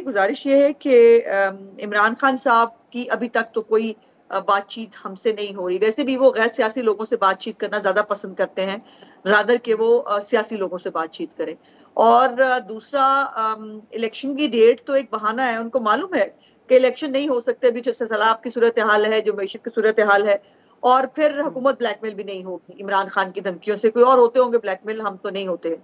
गुज़ारिश ये है कि इमरान खान साहब की अभी तक तो कोई बातचीत हमसे नहीं हो रही। वैसे भी वो गैर सियासी लोगों से बातचीत करना ज़्यादा पसंद करते हैं, रादर कि वो सियासी लोगों से बातचीत करें। और दूसरा इलेक्शन की डेट तो एक बहाना है, उनको मालूम है कि इलेक्शन नहीं हो सकते, अभी जो सैलाब की सूरत-ए-हाल है, जो मईशत की सूरत-ए-हाल है और फिर हुकूमत ब्लैकमेल भी नहीं होगी इमरान खान की धमकियों से। कोई और होते होंगे ब्लैकमेल, हम तो नहीं होते।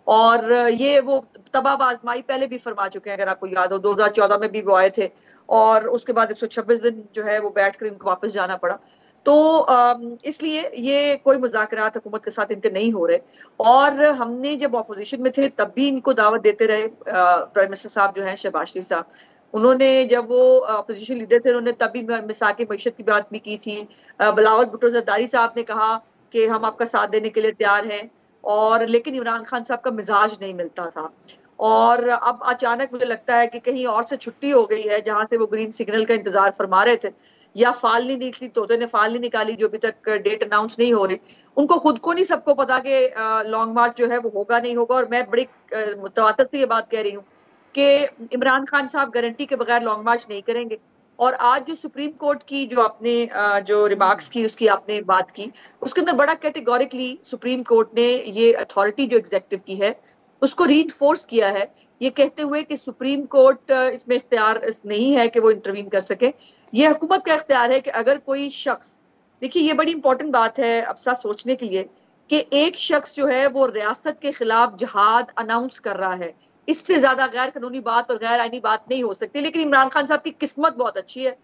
और ये वो तबाह आजमाई पहले भी फरमा चुके हैं, अगर आपको याद हो 2014 में भी वो आए थे और उसके बाद 126 दिन जो है वो बैठकर इनको वापस जाना पड़ा। तो इसलिए ये कोई मुज़ाकरात हुकूमत के साथ इनके नहीं हो रहे। और हमने जब ऑपोजिशन में थे तब भी इनको दावत देते रहे, प्राइम मिनिस्टर साहब जो हैं शहबाज शरीफ साहब, उन्होंने जब वो अपोजिशन लीडर थे उन्होंने तब भी मिसाक मईशत की बात भी की थी। बिलावल भुट्टो जरदारी साहब ने कहा कि हम आपका साथ देने के लिए तैयार हैं, और लेकिन इमरान खान साहब का मिजाज नहीं मिलता था। और अब अचानक मुझे लगता है कि कहीं और से छुट्टी हो गई है, जहां से वो ग्रीन सिग्नल का इंतजार फरमा रहे थे, या फाल नहीं निकली, तोते ने फाल नहीं निकाली, जो अभी तक डेट अनाउंस नहीं हो रही। उनको खुद को नहीं सबको पता कि लॉन्ग मार्च जो है वो होगा नहीं होगा। और मैं बड़ी मुतवातर से ये बात कह रही हूँ कि इमरान खान साहब गारंटी के बगैर लॉन्ग मार्च नहीं करेंगे। और आज जो सुप्रीम कोर्ट की जो आपने जो रिमार्क्स की, उसकी आपने बात की, उसके अंदर बड़ा कैटेगोरिकली सुप्रीम कोर्ट ने ये अथॉरिटी जो एग्जीक्यूटिव की है उसको रीइंफोर्स किया है, ये कहते हुए कि सुप्रीम कोर्ट इसमें इख्तियार नहीं है कि वो इंटरवीन कर सके। ये हुकूमत का इख्तियार है कि अगर कोई शख्स, देखिए ये बड़ी इंपॉर्टेंट बात है अब सा सोचने के लिए, कि एक शख्स जो है वो रियासत के खिलाफ जिहाद अनाउंस कर रहा है, इससे ज्यादा गैर कानूनी बात और गैर आईनी बात नहीं हो सकती। लेकिन इमरान खान साहब की किस्मत बहुत अच्छी है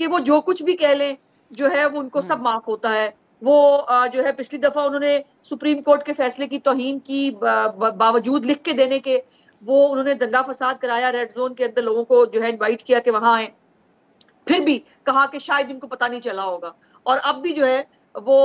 कि वो जो कुछ भी कह लें जो है वो उनको सब माफ होता है। वो जो है पिछली दफा उन्होंने सुप्रीम कोर्ट के फैसले की तौहीन की बावजूद लिख के देने के, वो उन्होंने दंगा फसाद कराया, रेड जोन के अंदर लोगों को जो है इनवाइट किया कि वहां आए, फिर भी कहा कि शायद इनको पता नहीं चला होगा। और अब भी जो है वो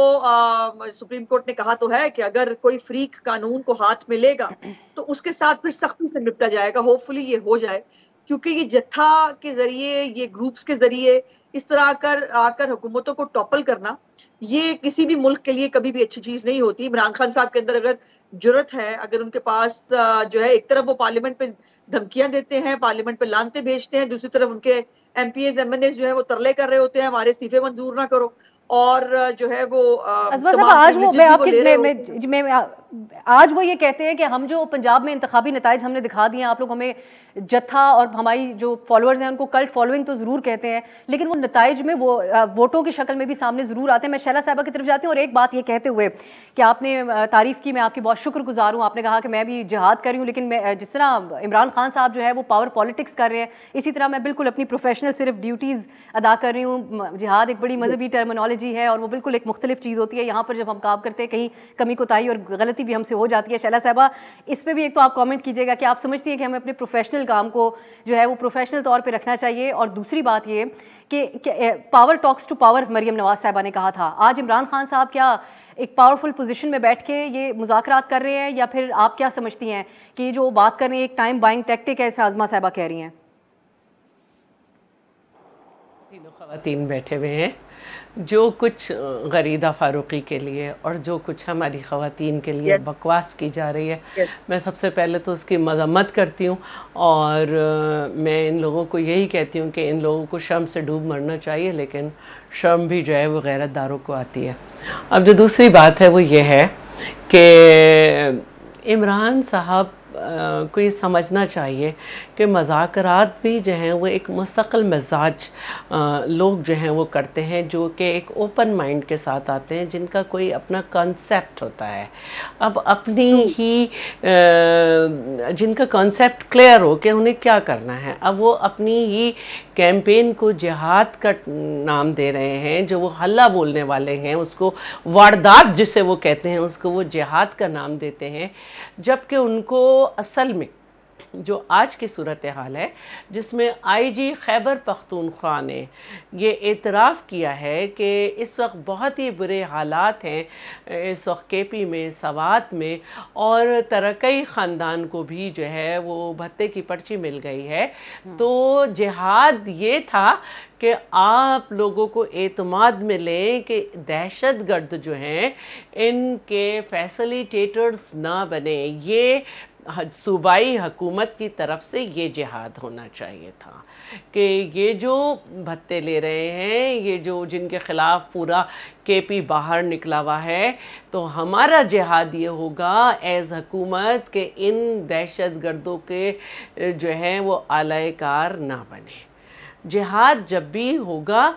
सुप्रीम कोर्ट ने कहा तो है कि अगर कोई फ्रीक कानून को हाथ में लेगा तो उसके साथ फिर सख्ती से निपटा जाएगा। होपफुली ये हो जाए, क्योंकि ये जत्था के जरिए, ये ग्रुप्स के जरिए इस तरह आकर हुकूमतों को टॉपल करना, ये किसी भी मुल्क के लिए कभी भी अच्छी चीज नहीं होती। इमरान खान साहब के अंदर अगर जुर्रत है, अगर उनके पास जो है, एक तरफ वो पार्लियामेंट पे धमकियां देते हैं, पार्लियामेंट पे लानते भेजते हैं, दूसरी तरफ उनके एमपीएज एमएनएस जो है वो तरले कर रहे होते हैं हमारे इस्तीफे मंजूर ना करो, और जो है वो आज वो मैं आपकी आज वो ये कहते हैं कि हम जो पंजाब में इंतखाबी नताइज हमने दिखा दिए, आप लोग हमें जत्था और हमारी जो फॉलोअर्स हैं उनको कल्ट फॉलोइंग तो ज़रूर कहते हैं, लेकिन वो नताइज में वो वोटों की शक्ल में भी सामने ज़रूर आते हैं। मैं शैला साहिबा की तरफ जाती हूँ और एक बात ये कहते हुए कि आपने तारीफ़ की, मैं आपकी बहुत शुक्रगुजार हूँ। आपने कहा कि मैं भी जिहाद कर रही हूँ, लेकिन मैं जिस तरह इमरान खान साहब जो है वो पावर पॉलिटिक्स कर रहे हैं, इसी तरह मैं बिल्कुल अपनी प्रोफेशनल सिर्फ ड्यूटीज़ अदा कर रही हूँ। जिहाद एक बड़ी मजहबी टर्मिनोलॉजी है और वो बिल्कुल एक मुख्तलिफ चीज़ होती है। यहाँ पर जब हम काम करते हैं कहीं कमी कोताही और गलती भी हमसे हो जाती है। शैला साहिबा, इस पर भी एक तो आप कमेंट कीजिएगा कि आप समझती हैं कि हमें अपने प्रोफेशनल काम को जो है वो प्रोफेशनल तौर पे रखना चाहिए। और दूसरी बात ये कि power talks to power Maryam Nawaz Sahiba ने कहा था, आज इमरान खान साहब क्या एक पावरफुल पोजीशन में बैठ के ये मुज़ाकरात कर रहे हैं, या फिर आप क्या समझती हैं कि जो बात कर रहे हैं एक टाइम बाइंग टैक्टिक है, आज़मा साहिबा कह रही हैं? तीनों ख़वातीन बैठे हुए हैं, जो कुछ गरीदा फ़ारूकी के लिए और जो कुछ हमारी ख़वातीन के लिए बकवास की जा रही है, मैं सबसे पहले तो उसकी मज़म्मत करती हूँ। और मैं इन लोगों को यही कहती हूँ कि इन लोगों को शर्म से डूब मरना चाहिए, लेकिन शर्म भी जो है वो गैरतदारों को आती है। अब जो दूसरी बात है वो ये है कि इमरान साहब को ये समझना चाहिए कि मज़ाकरात भी जो हैं वो एक मुस्तकिल मिजाज लोग जो हैं वो करते हैं, जो कि एक ओपन माइंड के साथ आते हैं, जिनका कोई अपना कॉन्सेप्ट होता है। अब अपनी ही जिनका कॉन्सेप्ट क्लियर हो कि उन्हें क्या करना है, अब वो अपनी ही कैंपेन को जिहाद का नाम दे रहे हैं। जो वो हल्ला बोलने वाले हैं उसको वारदात जिसे वो कहते हैं उसको वो जिहाद का नाम देते हैं, जबकि उनको असल में जो आज की सूरत हाल है, जिसमें आईजी खैबर पख्तूनख्वा ने ये एतराफ़ किया है कि इस वक्त बहुत ही बुरे हालात हैं इस वक्त केपी में, सवात में, और तरकई ख़ानदान को भी जो है वो भत्ते की पर्ची मिल गई है। तो जिहाद ये था कि आप लोगों को एतमाद में लें कि दहशतगर्द जो हैं इनके फैसिलिटेटर्स ना बने। ये सूबाई हुकूमत की तरफ से ये जिहाद होना चाहिए था कि ये जो भत्ते ले रहे हैं, ये जो जिनके ख़िलाफ़ पूरा केपी बाहर निकला हुआ है, तो हमारा जिहाद ये होगा एज़ हुकूमत कि इन दहशत गर्दों के जो हैं वो आलाएकार ना बने। जिहाद जब भी होगा,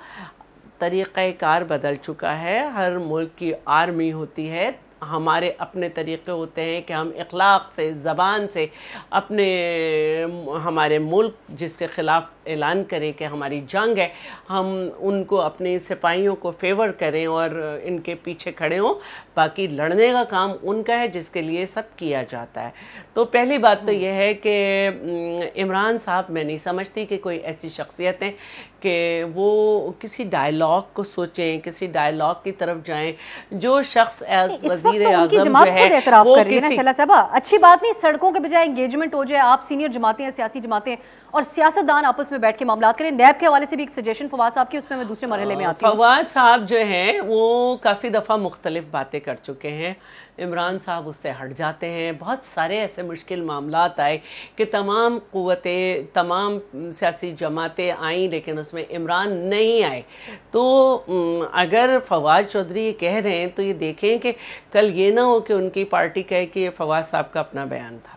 तरीक़ाकार बदल चुका है, हर मुल्क की आर्मी होती है, हमारे अपने तरीक़े होते हैं कि हम इखलाक से, ज़बान से अपने हमारे मुल्क जिसके ख़िलाफ़ ऐलान करें कि हमारी जंग है, हम उनको अपने सिपाहियों को फेवर करें और इनके पीछे खड़े हों। बाकी लड़ने का काम उनका है जिसके लिए सब किया जाता है। तो पहली बात तो यह है कि इमरान साहब, मैं नहीं समझती कि कोई ऐसी शख्सियत है कि वो किसी डायलॉग को सोचें, किसी डायलॉग की तरफ जाएं। जो शख्स एज वज़ीर आज़म जो है वो किसी अच्छी बात नहीं, सड़कों के बजाय एंगेजमेंट हो जाए, आप सीनियर जमातें हैं, सियासी जमातें और सियासतदान आपस में बैठ के मामला करें। नैब के हवाले से भी एक सजेशन फवाद साहब की, उसमें मैं दूसरे मरहले में आती हूं। फवाद साहब जो हैं वो काफ़ी दफ़ा मुख्तलिफ बातें कर चुके हैं, इमरान साहब उससे हट जाते हैं। बहुत सारे ऐसे मुश्किल मामलात आए कि तमाम क़ुव्वतें, तमाम सियासी जमातें आईं, लेकिन उसमें इमरान नहीं आए। तो अगर फवाद चौधरी ये कह रहे हैं तो ये देखें कि कल ये ना हो कि उनकी पार्टी कहे कि ये फवाद साहब का अपना बयान था।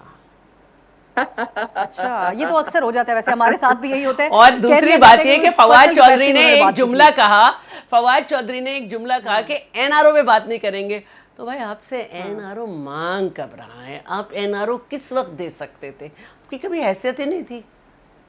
अच्छा, ये तो अक्सर हो जाता है, वैसे हमारे साथ भी यही होता है। और दूसरी बात ये कि फवाद चौधरी ने एक जुमला कहा, फवाद चौधरी ने एक जुमला कहा कि एनआरओ में बात नहीं करेंगे। तो भाई आपसे एनआरओ मांग कब रहा है? आप एनआरओ किस वक्त दे सकते थे? आपकी कभी हैसियत ही नहीं थी।